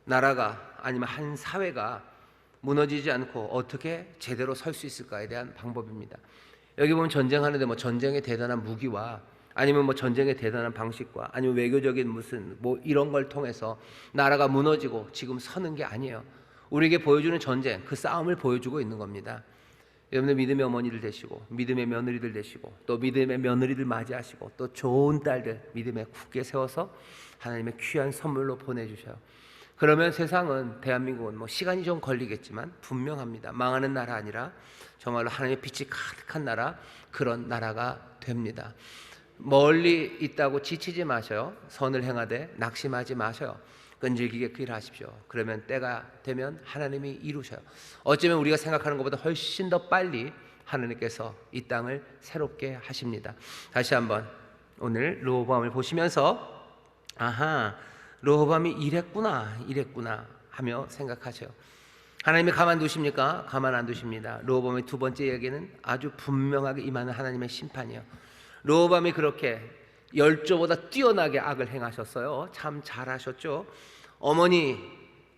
나라가 아니면 한 사회가 무너지지 않고 어떻게 제대로 설 수 있을까에 대한 방법입니다. 여기 보면 전쟁하는데 뭐 전쟁의 대단한 무기와 아니면 뭐 전쟁의 대단한 방식과 아니면 외교적인 무슨 뭐 이런 걸 통해서 나라가 무너지고 지금 서는 게 아니에요. 우리에게 보여주는 전쟁, 그 싸움을 보여주고 있는 겁니다. 여러분들 믿음의 어머니들 되시고 믿음의 며느리들 되시고 또 믿음의 며느리들 맞이하시고 또 좋은 딸들 믿음에 굳게 세워서 하나님의 귀한 선물로 보내주셔요. 그러면 세상은, 대한민국은 뭐 시간이 좀 걸리겠지만 분명합니다. 망하는 나라 아니라 정말로 하나님의 빛이 가득한 나라, 그런 나라가 됩니다. 멀리 있다고 지치지 마셔요. 선을 행하되 낙심하지 마셔요. 끈질기게 그 일을 하십시오. 그러면 때가 되면 하나님이 이루셔요. 어쩌면 우리가 생각하는 것보다 훨씬 더 빨리 하나님께서 이 땅을 새롭게 하십니다. 다시 한번 오늘 르호보암을 보시면서 아하, 르호보암이 이랬구나 하며 생각하세요. 하나님이 가만 두십니까? 가만 안 두십니다. 르호보암의 두 번째 이야기는 아주 분명하게 임하는 하나님의 심판이에요. 르호보암이 그렇게 열조보다 뛰어나게 악을 행하셨어요. 참 잘하셨죠. 어머니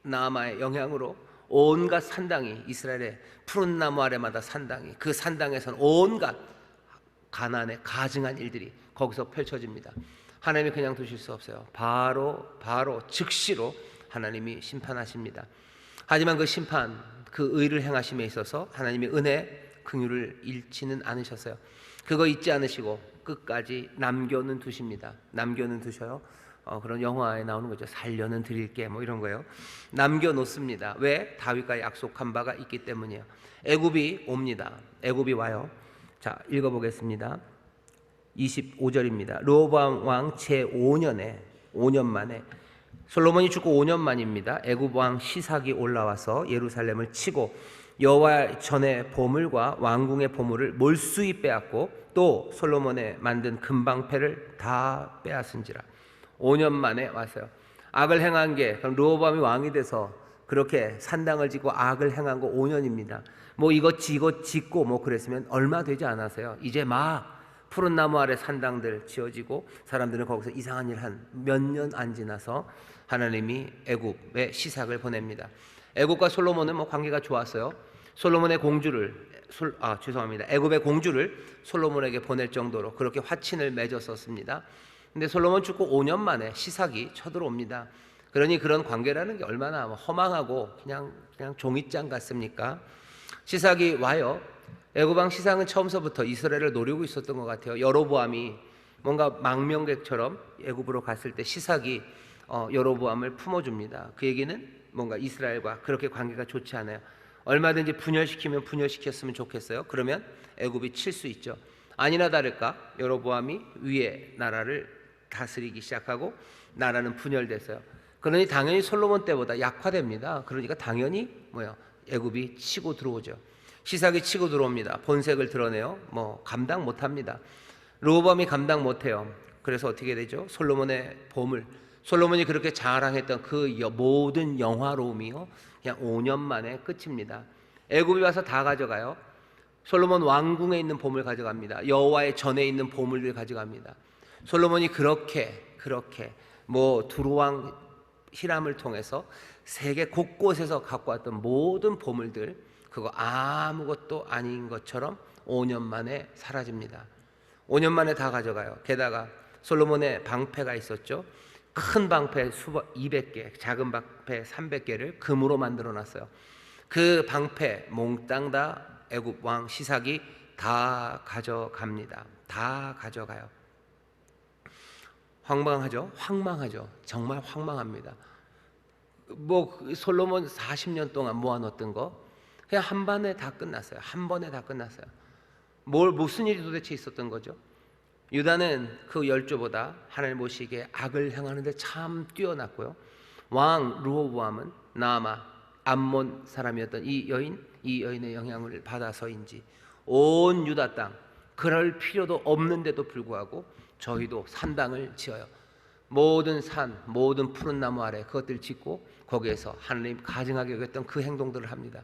나아마의 영향으로 온갖 산당이, 이스라엘의 푸른 나무 아래마다 산당이, 그 산당에서는 온갖 가난에 가증한 일들이 거기서 펼쳐집니다. 하나님이 그냥 두실 수 없어요. 바로 즉시로 하나님이 심판하십니다. 하지만 그 심판, 그 의를 행하심에 있어서 하나님의 은혜, 긍휼을 잃지는 않으셨어요. 그거 잊지 않으시고 끝까지 남겨는 두십니다. 남겨는 두셔요. 그런 영화에 나오는 거죠. 살려는 드릴게 뭐 이런 거예요. 남겨놓습니다. 왜? 다윗과 약속한 바가 있기 때문이에요. 애굽이 옵니다. 애굽이 와요. 자, 읽어보겠습니다. 25절입니다. 르호보암 왕 제5년에 5년 만에, 솔로몬이 죽고 5년 만입니다. 애굽 왕 시삭이 올라와서 예루살렘을 치고 여호와 전의 보물과 왕궁의 보물을 몰수히 빼앗고 또 솔로몬의 만든 금방패를 다 빼앗은지라. 5년 만에 왔어요. 악을 행한 게, 그럼 르호보암이 왕이 돼서 그렇게 산당을 짓고 악을 행한 거 5년입니다. 뭐 이것 짓고 뭐 그랬으면 얼마 되지 않았어요. 이제 막 푸른 나무 아래 산당들 지어지고 사람들은 거기서 이상한 일 한 몇 년 안 지나서 하나님이 애굽에 시삭을 보냅니다. 애굽과 솔로몬은 뭐 관계가 좋았어요. 솔로몬의 공주를 애굽의 공주를 솔로몬에게 보낼 정도로 그렇게 화친을 맺었었습니다. 근데 솔로몬 죽고 5년 만에 시삭이 쳐들어옵니다. 그러니 그런 관계라는 게 얼마나 허망하고 그냥 종이장 같습니까? 시삭이 와요. 애굽 왕 시삭은 처음서부터 이스라엘을 노리고 있었던 것 같아요. 여로보암이 뭔가 망명객처럼 애굽으로 갔을 때 시삭이 여로보암을 품어줍니다. 그 얘기는 뭔가 이스라엘과 그렇게 관계가 좋지 않아요. 얼마든지 분열시키면 분열시켰으면 좋겠어요. 그러면 애굽이 칠 수 있죠. 아니나 다를까 여로보암이 위에 나라를 다스리기 시작하고 나라는 분열됐어요. 그러니 당연히 솔로몬 때보다 약화됩니다. 그러니까 당연히 애굽이 치고 들어오죠. 시삭이 치고 들어옵니다. 본색을 드러내요. 감당 못합니다. 르호보암이 감당 못해요. 그래서 어떻게 되죠? 솔로몬의 보물, 솔로몬이 그렇게 자랑했던 그 모든 영화로움이요, 그냥 5년 만에 끝입니다. 애굽이 와서 다 가져가요. 솔로몬 왕궁에 있는 보물 가져갑니다. 여호와의 전에 있는 보물들 가져갑니다. 솔로몬이 그렇게 두루왕 히람을 통해서 세계 곳곳에서 갖고 왔던 모든 보물들, 그거 아무것도 아닌 것처럼 5년 만에 사라집니다. 5년 만에 다 가져가요. 게다가 솔로몬의 방패가 있었죠. 큰 방패 200개, 작은 방패 300개를 금으로 만들어 놨어요. 그 방패 몽땅 다 애굽 왕 시삭이 다 가져갑니다. 다 가져가요. 황망하죠. 정말 황망합니다. 솔로몬 40년 동안 모아놓던 거 그냥 한 번에 다 끝났어요. 한 번에 다 끝났어요. 무슨 일이 도대체 있었던 거죠? 유다는 그 열조보다 하나님 보시기에 악을 행하는데 참 뛰어났고요. 왕 르호보암은 나아마 암몬 사람이었던 이 여인의 영향을 받아서인지 온 유다 땅, 그럴 필요도 없는데도 불구하고 저희도 산당을 지어요. 모든 산, 모든 푸른 나무 아래 그것들 짓고 거기에서 하나님 가증하게 여겼던 그 행동들을 합니다.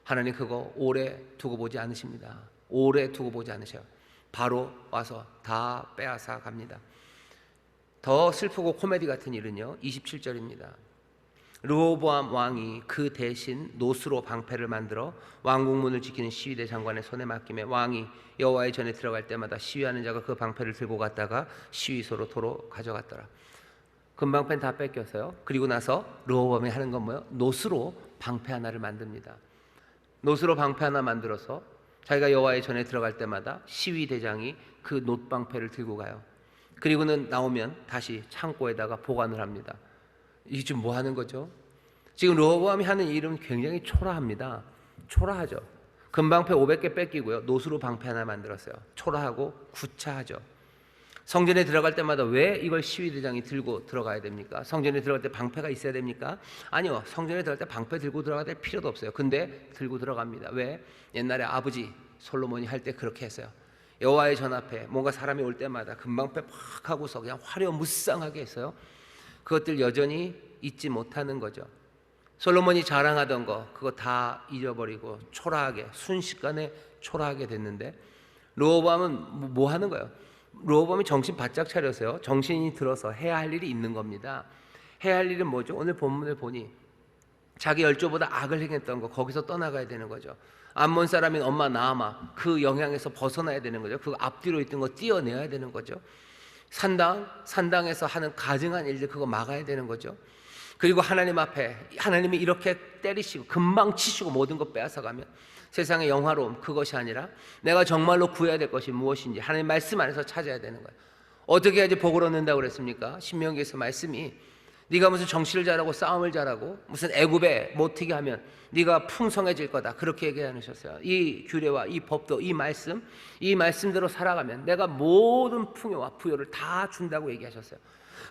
하나님 그거 오래 두고 보지 않으십니다. 오래 두고 보지 않으셔요. 바로 와서 다 빼앗아 갑니다. 더 슬프고 코미디 같은 일은요, 27절입니다. 르호보암 왕이 그 대신 노수로 방패를 만들어 왕궁문을 지키는 시위대 장관의 손에 맡기매 왕이 여호와의 전에 들어갈 때마다 시위하는 자가 그 방패를 들고 갔다가 시위소로 도로 가져갔더라. 금방패는 다 뺏겼어요. 그리고 나서 르호보암이 하는 건 뭐예요? 노수로 방패 하나를 만듭니다. 노수로 방패 하나 만들어서 자기가 여호와의 전에 들어갈 때마다 시위 대장이 그 놋방패를 들고 가요. 그리고는 나오면 다시 창고에다가 보관을 합니다. 이게 지금 뭐 하는 거죠? 지금 르호보암이 하는 일은 굉장히 초라합니다. 초라하죠. 금방패 500개 뺏기고요. 노수로 방패 하나 만들었어요. 초라하고 구차하죠. 성전에 들어갈 때마다 왜 이걸 시위대장이 들고 들어가야 됩니까? 성전에 들어갈 때 방패가 있어야 됩니까? 아니요. 성전에 들어갈 때 방패 들고 들어가야 될 필요도 없어요. 근데 들고 들어갑니다. 왜? 옛날에 아버지 솔로몬이 할 때 그렇게 했어요. 여호와의 전 앞에 뭔가 사람이 올 때마다 금방패 팍 하고서 그냥 화려무쌍하게 했어요. 그것들 여전히 잊지 못하는 거죠. 솔로몬이 자랑하던 거 그거 다 잊어버리고 초라하게 순식간에 초라하게 됐는데 르호보암은 뭐 하는 거예요? 르호보암이 정신 바짝 차렸어요. 정신이 들어서 해야 할 일이 있는 겁니다. 해야 할 일은 뭐죠? 오늘 본문을 보니 자기 열조보다 악을 행했던 거 거기서 떠나가야 되는 거죠. 암몬 사람인 엄마 나아마 그 영향에서 벗어나야 되는 거죠. 그 앞뒤로 있던 거 띄어내야 되는 거죠. 산당에서 하는 가증한 일들 그거 막아야 되는 거죠. 그리고 하나님 앞에 하나님이 이렇게 때리시고 금방 치시고 모든 것 빼앗아가면 세상의 영화로움 그것이 아니라 내가 정말로 구해야 될 것이 무엇인지 하나님 말씀 안에서 찾아야 되는 거예요. 어떻게 해야지 복을 얻는다고 그랬습니까? 신명기에서 말씀이 네가 무슨 정치를 잘하고 싸움을 잘하고 무슨 애굽에 못튀게 하면 네가 풍성해질 거다 그렇게 얘기 하셨어요. 이 규례와 이 법도 이 말씀대로 살아가면 내가 모든 풍요와 부요를 다 준다고 얘기하셨어요.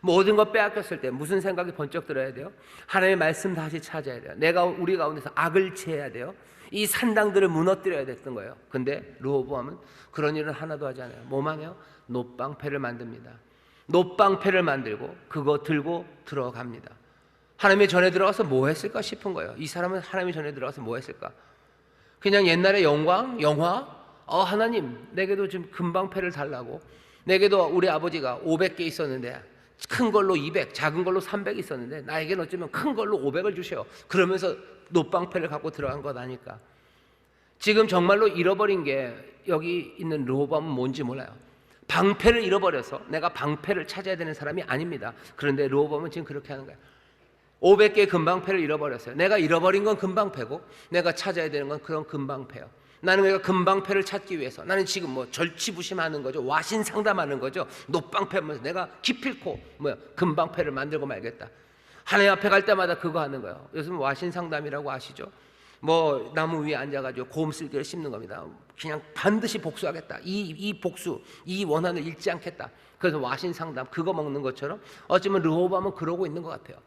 모든 것 빼앗겼을 때 무슨 생각이 번쩍 들어야 돼요? 하나님의 말씀 다시 찾아야 돼요. 내가 우리 가운데서 악을 제해야 돼요. 이 산당들을 무너뜨려야 됐던 거예요. 근데 르호보암은 그런 일은 하나도 하지 않아요. 뭐만 해요? 놋방패를 만듭니다. 놋방패를 만들고 그거 들고 들어갑니다. 하나님의 전에 들어가서 뭐 했을까 싶은 거예요. 이 사람은 하나님의 전에 들어가서 뭐 했을까? 그냥 옛날의 영광, 영화, 하나님 내게도 좀 금방패를 달라고. 내게도 우리 아버지가 500개 있었는데 큰 걸로 200, 작은 걸로 300 있었는데 나에게는 어쩌면 큰 걸로 500을 주셔. 그러면서 놋방패를 갖고 들어간 것 아닐까? 지금 정말로 잃어버린 게 여기 있는 르호보암은 뭔지 몰라요. 방패를 잃어버려서 내가 방패를 찾아야 되는 사람이 아닙니다. 그런데 르호보암은 지금 그렇게 하는 거예요. 500개의 금방패를 잃어버렸어요. 내가 잃어버린 건 금방패고 내가 찾아야 되는 건 그런 금방패예요. 나는 내가 금방패를 찾기 위해서 나는 지금 뭐 절치부심하는 거죠. 와신상담하는 거죠. 놋방패 하면서 내가 기필코 금방패를 만들고 말겠다. 하나님 앞에 갈 때마다 그거 하는 거예요. 요즘 와신상담이라고 아시죠? 뭐 나무 위에 앉아가지고 고음슬기를 씹는 겁니다. 그냥 반드시 복수하겠다. 이 복수, 이 원한을 잃지 않겠다. 그래서 와신상담 그거 먹는 것처럼 어쩌면 르호보암은 그러고 있는 것 같아요.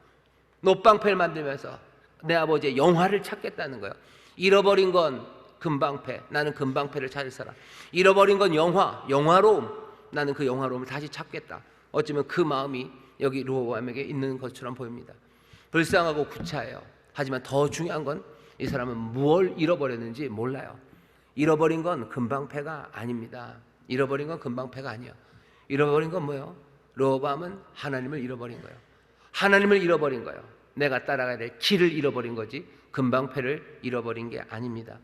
놋방패를 만들면서 내 아버지의 영화를 찾겠다는 거예요. 잃어버린 건 금방패, 나는 금방패를 찾을 사람. 잃어버린 건 영화로움, 나는 그 영화로움을 다시 찾겠다. 어쩌면 그 마음이 여기 르호보암에게 있는 것처럼 보입니다. 불쌍하고 구차해요. 하지만 더 중요한 건 이 사람은 무엇을 잃어버렸는지 몰라요. 잃어버린 건 금방패가 아닙니다. 잃어버린 건 금방패가 아니에요. 잃어버린 건 뭐예요? 르호보암은 하나님을 잃어버린 거예요. 하나님을 잃어버린 거예요. 내가 따라가야 될 길을 잃어버린 거지 금방패를 잃어버린 게 아닙니다.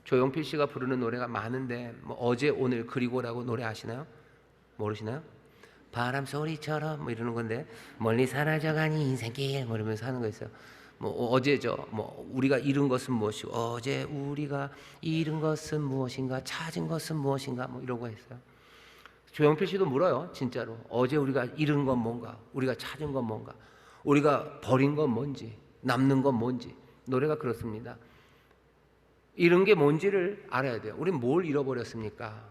조용필 씨가 부르는 노래가 많은데 뭐 어제 오늘 그리고라고 노래 아시나요? 모르시나요? 바람 소리처럼 뭐 이러는 건데 멀리 사라져간 인생길 뭐 이러면서 하는 거 있어요. 뭐 어제죠. 뭐 우리가 잃은 것은 무엇이고 어제 우리가 잃은 것은 무엇인가 찾은 것은 무엇인가 뭐 이런 거 했어요. 조용필 씨도 물어요. 진짜로 어제 우리가 잃은 건 뭔가 우리가 찾은 건 뭔가 우리가 버린 건 뭔지 남는 건 뭔지 노래가 그렇습니다. 잃은 게 뭔지를 알아야 돼요. 우린 뭘 잃어버렸습니까?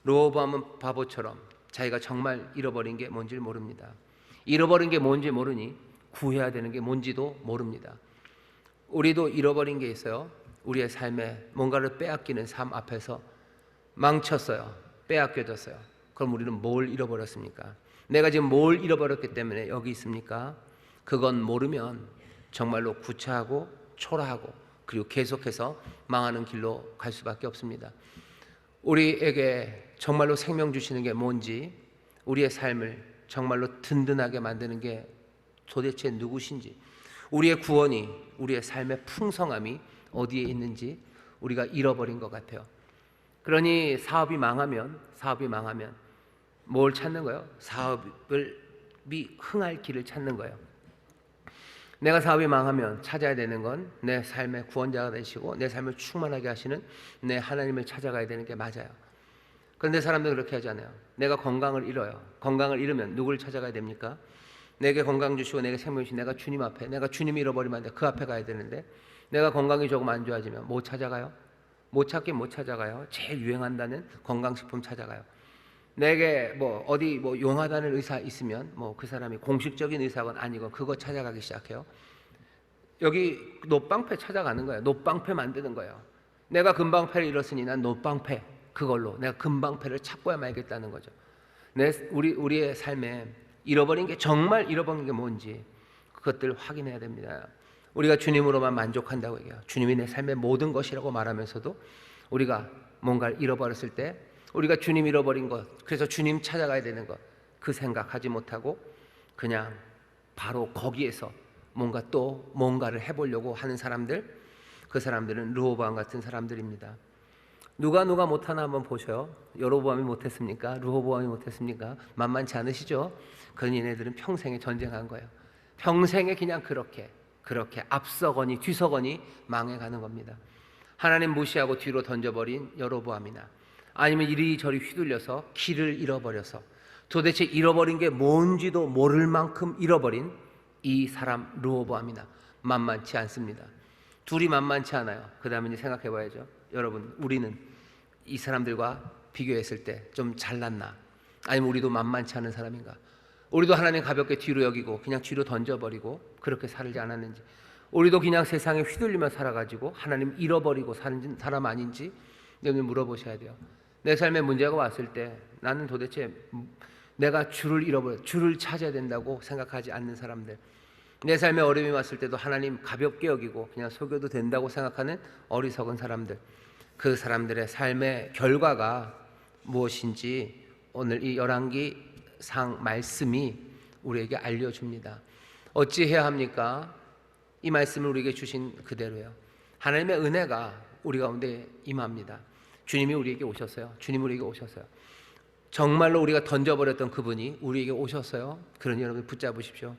르호보암은 바보처럼 자기가 정말 잃어버린 게 뭔지를 모릅니다. 잃어버린 게 뭔지 모르니 구해야 되는 게 뭔지도 모릅니다. 우리도 잃어버린 게 있어요. 우리의 삶에 뭔가를 빼앗기는 삶 앞에서 망쳤어요. 빼앗겨졌어요. 그럼 우리는 뭘 잃어버렸습니까? 내가 지금 뭘 잃어버렸기 때문에 여기 있습니까? 그건 모르면 정말로 구차하고 초라하고 그리고 계속해서 망하는 길로 갈 수밖에 없습니다. 우리에게 정말로 생명 주시는 게 뭔지, 우리의 삶을 정말로 든든하게 만드는 게 도대체 누구신지, 우리의 구원이, 우리의 삶의 풍성함이 어디에 있는지 우리가 잃어버린 것 같아요. 그러니 사업이 망하면 뭘 찾는 거예요? 사업이 흥할 길을 찾는 거예요. 내가 사업이 망하면 찾아야 되는 건 내 삶의 구원자가 되시고 내 삶을 충만하게 하시는 내 하나님을 찾아가야 되는 게 맞아요. 그런데 사람들은 그렇게 하잖아요. 내가 건강을 잃어요. 건강을 잃으면 누구를 찾아가야 됩니까? 내게 건강 주시고 내게 생명 주시고 내가 주님 앞에, 내가 주님을 잃어버리면 안 돼. 그 앞에 가야 되는데 내가 건강이 조금 안 좋아지면 못 찾아가요? 못 찾긴 못 찾아가요. 제일 유행한다는 건강식품 찾아가요. 내게 어디 용하다는 의사 있으면 그 사람이 공식적인 의사건 아니건 그거 찾아가기 시작해요. 여기 노방패 찾아가는 거예요. 노방패 만드는 거예요. 내가 금방패를 잃었으니 난 노방패, 그걸로 내가 금방패를 찾고야 말겠다는 거죠. 우리의 삶에 잃어버린 게, 정말 잃어버린 게 뭔지 그것들을 확인해야 됩니다. 우리가 주님으로만 만족한다고 얘기해요. 주님이 내 삶의 모든 것이라고 말하면서도 우리가 뭔가를 잃어버렸을 때 우리가 주님 잃어버린 것, 그래서 주님 찾아가야 되는 것, 그 생각하지 못하고 그냥 바로 거기에서 뭔가를 해보려고 하는 사람들, 그 사람들은 르호보암 같은 사람들입니다. 누가 못하나 한번 보셔요. 여로보암이 못했습니까? 르호보암이 못했습니까? 만만치 않으시죠? 그런 얘네들은 평생에 전쟁한 거예요. 평생에 그냥 그렇게 앞서거니 뒤서거니 망해가는 겁니다. 하나님 무시하고 뒤로 던져버린 여로보암이나 아니면 이리저리 휘둘려서 길을 잃어버려서 도대체 잃어버린 게 뭔지도 모를 만큼 잃어버린 이 사람 르호보암이나 만만치 않습니다. 둘이 만만치 않아요. 그 다음에 생각해 봐야죠. 여러분, 우리는 이 사람들과 비교했을 때 좀 잘났나? 아니면 우리도 만만치 않은 사람인가? 우리도 하나님 가볍게 뒤로 여기고 그냥 뒤로 던져버리고 그렇게 살지 않았는지, 우리도 그냥 세상에 휘둘리며 살아가지고 하나님 잃어버리고 사는 사람 아닌지 여러분 물어보셔야 돼요. 내 삶에 문제가 왔을 때 나는 도대체 내가 주를 찾아야 된다고 생각하지 않는 사람들, 내 삶에 어려움이 왔을 때도 하나님 가볍게 여기고 그냥 속여도 된다고 생각하는 어리석은 사람들, 그 사람들의 삶의 결과가 무엇인지 오늘 이 열왕기상 말씀이 우리에게 알려줍니다. 어찌해야 합니까? 이 말씀을 우리에게 주신 그대로요. 하나님의 은혜가 우리 가운데 임합니다. 주님이 우리에게 오셨어요. 주님 우리에게 오셨어요. 정말로 우리가 던져버렸던 그분이 우리에게 오셨어요. 그러니 여러분 붙잡으십시오.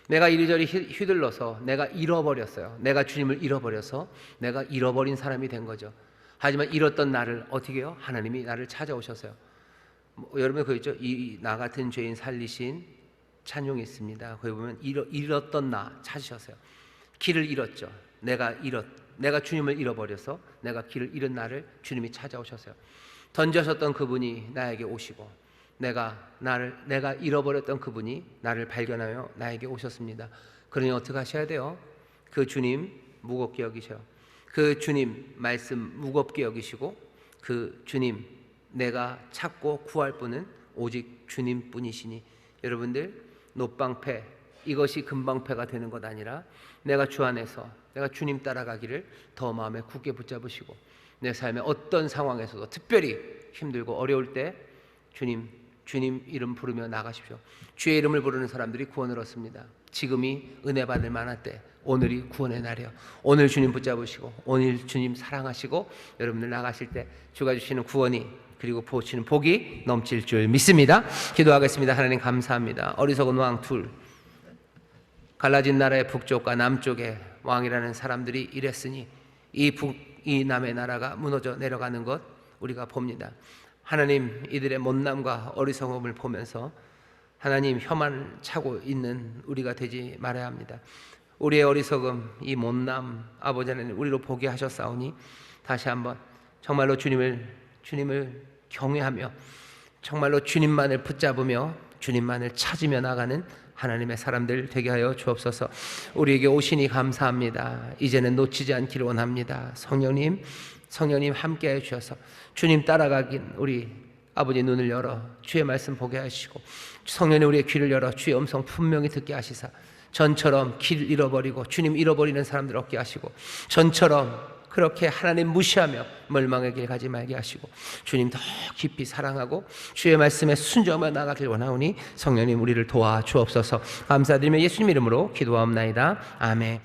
내가 이리저리 휘둘러서 내가 잃어버렸어요. 내가 주님을 잃어버려서 내가 잃어버린 사람이 된 거죠. 하지만 잃었던 나를 어떻게 해요? 하나님이 나를 찾아오셨어요. 여러분 그거 있죠? 나 같은 죄인 살리신 찬송이 있습니다. 거기 보면 잃었던 나 찾으셨어요. 길을 잃었죠. 내가 주님을 잃어버려서 내가 길을 잃은 나를 주님이 찾아오셨어요. 던져셨던 그분이 나에게 오시고 내가 잃어버렸던 그분이 나를 발견하여 나에게 오셨습니다. 그러니 어떻게 하셔야 돼요? 그 주님 무겁게 여기셔요. 그 주님 말씀 무겁게 여기시고 그 주님 내가 찾고 구할 분은 오직 주님뿐이시니, 여러분들 노방패, 이것이 금방패가 되는 것 아니라 내가 주 안에서 내가 주님 따라가기를 더 마음에 굳게 붙잡으시고 내 삶의 어떤 상황에서도 특별히 힘들고 어려울 때 주님 이름 부르며 나가십시오. 주의 이름을 부르는 사람들이 구원을 얻습니다. 지금이 은혜 받을 만한 때, 오늘이 구원의 날이요. 오늘 주님 붙잡으시고 오늘 주님 사랑하시고 여러분들 나가실 때 주가 주시는 구원이 그리고 보시는 복이 넘칠 줄 믿습니다. 기도하겠습니다. 하나님 감사합니다. 어리석은 왕 둘, 갈라진 나라의 북쪽과 남쪽에 왕이라는 사람들이 이랬으니 이 남의 나라가 무너져 내려가는 것 우리가 봅니다. 하나님, 이들의 못남과 어리석음을 보면서 하나님 혀만 차고 있는 우리가 되지 말아야 합니다. 우리의 어리석음, 이 못남 아버지 하나님 우리로 보게 하셨사오니 다시 한번 정말로 주님을 경외하며 정말로 주님만을 붙잡으며 주님만을 찾으며 나가는 하나님의 사람들 되게 하여 주옵소서. 우리에게 오시니 감사합니다. 이제는 놓치지 않기를 원합니다. 성령님 함께해 주셔서 주님 따라가긴 우리 아버지 눈을 열어 주의 말씀 보게 하시고 성령님 우리의 귀를 열어 주의 음성 분명히 듣게 하시사 전처럼 길 잃어버리고 주님 잃어버리는 사람들 얻게 하시고 전처럼 그렇게 하나님 무시하며 멸망의 길 가지 말게 하시고 주님 더 깊이 사랑하고 주의 말씀에 순종하며 나가길 원하오니 성령님 우리를 도와 주옵소서. 감사드리며 예수님 이름으로 기도하옵나이다. 아멘.